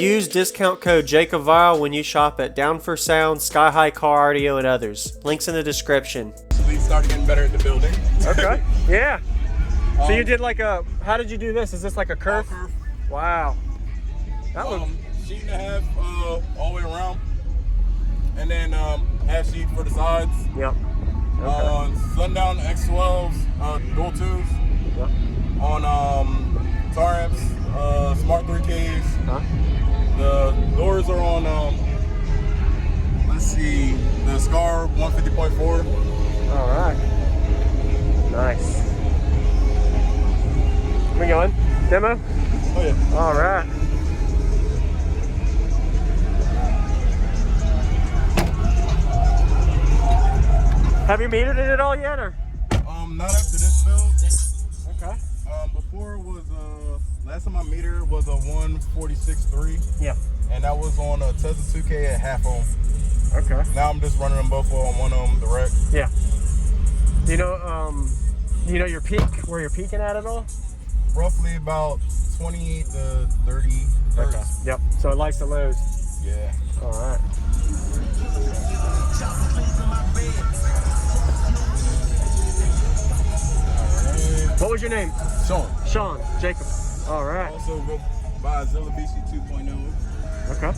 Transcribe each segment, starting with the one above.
Use discount code JACOBVILE when you shop at Down for Sound, Sky High Car Audio, and others. Links in the description. We started getting better at the building. Okay. Yeah. So you did like a, how did you do this? Is this like a curve? Curve. Wow. That looks... Sheet and a half all the way around. And then half sheet for the sides. Yep. Okay. Sundown X12s, dual tubes. Yep. On Taramps, Smart 3Ks. Huh? The doors are on, let's see, the Scar 150.4. All right. Nice. We going? Demo? Oh yeah. All right. Have you metered it at all yet, or? Not after this build. Okay. Before was last time I metered was a 146.3. Yeah. And that was on a Tesla 2K at half ohm. Okay. Now I'm just running them both on 1 ohm direct. Yeah. Do you know your peak, where you're peaking at all? Roughly about 28 to 30 hertz. Okay. Yep. So it likes the lows. Yeah. All right. What was your name? Shawn. Shawn. Jacob. All right. Also go by Zilla BC 2.0. Okay.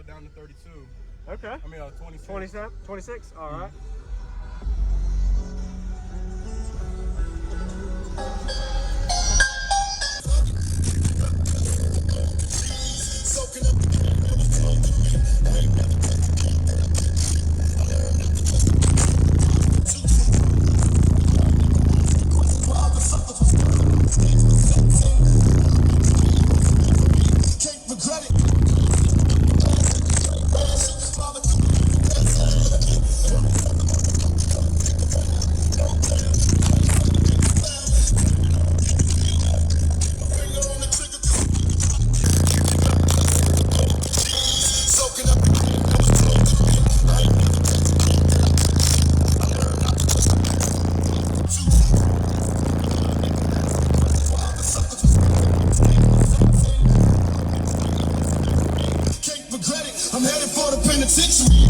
Down to 32. Okay. I mean, 26. 27, 26? All right. I'm headed for the penitentiary.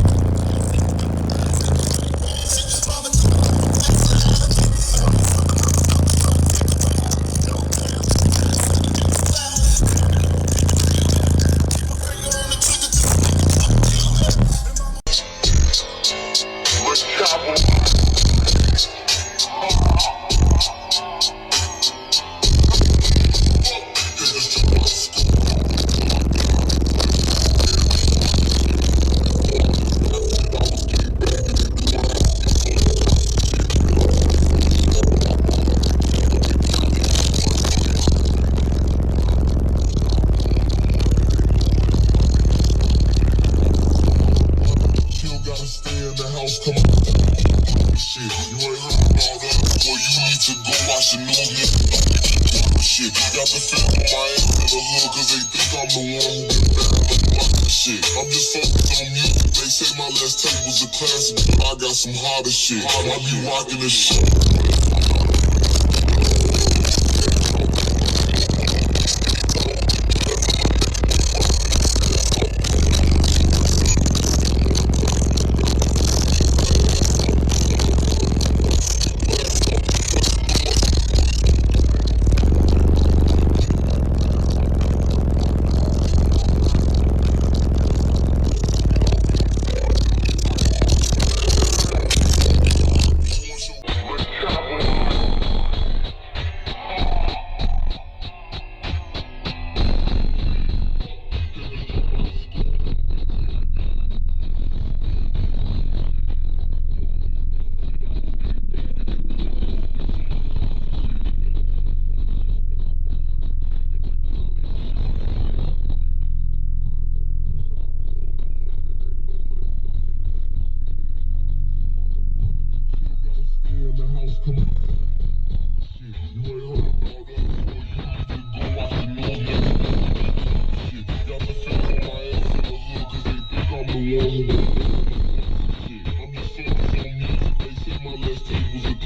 Shit, you ain't heard about that? Well, you need to go watch the news, nigga. Shit, got the fam on my ass in the hood, cause they think I'm the one who get bad on the shit. I'm just focused on music. They say my last tape was a classic, but I got some harder shit. I be rocking the shit.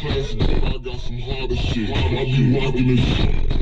classic, but I got some harder shit. I be rocking this shit.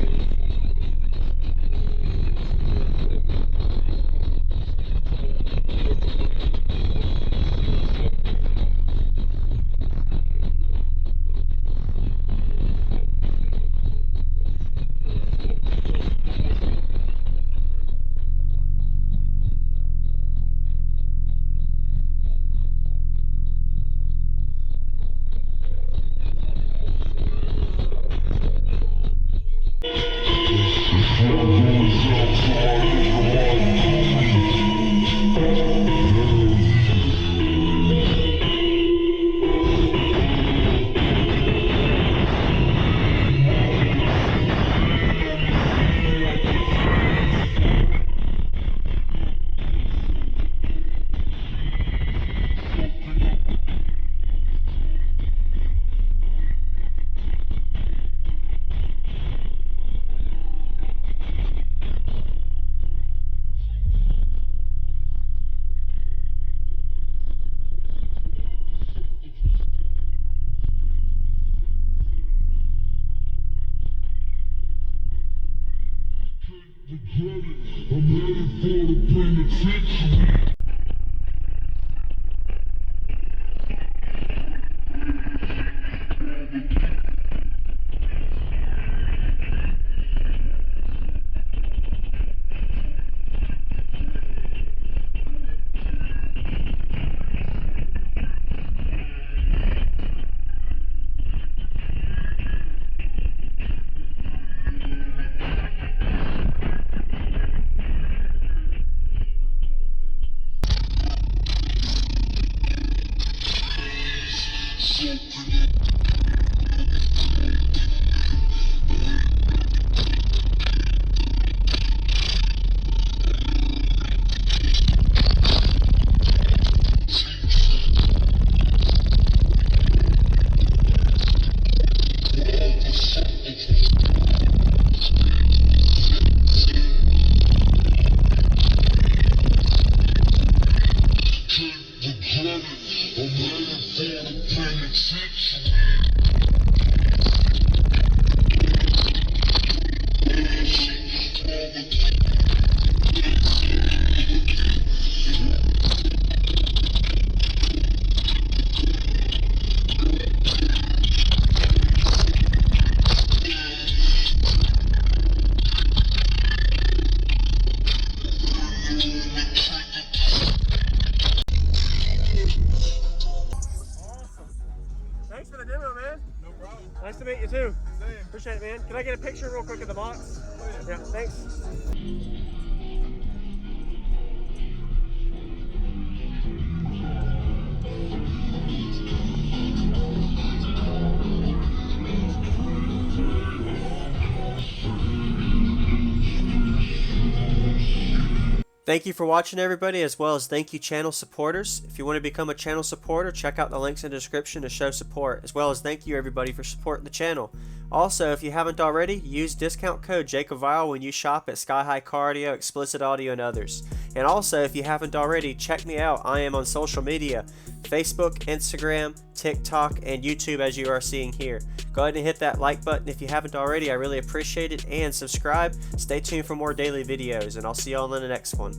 I'm ready for the penitentiary. Thanks for the demo, man. No problem. Nice to meet you too. Same. Appreciate it, man. Can I get a picture real quick of the box? Yeah, thanks. Thank you for watching, everybody, as well as thank you channel supporters. If you want to become a channel supporter, check out the links in the description to show support, as well as thank you everybody for supporting the channel. Also, if you haven't already, use discount code JACOBVILE when you shop at Sky High Cardio, Explicit Audio, and others. And also, if you haven't already, check me out. I am on social media, Facebook, Instagram, TikTok, and YouTube, as you are seeing here. Go ahead and hit that like button if you haven't already. I really appreciate it. And subscribe. Stay tuned for more daily videos, and I'll see y'all in the next one.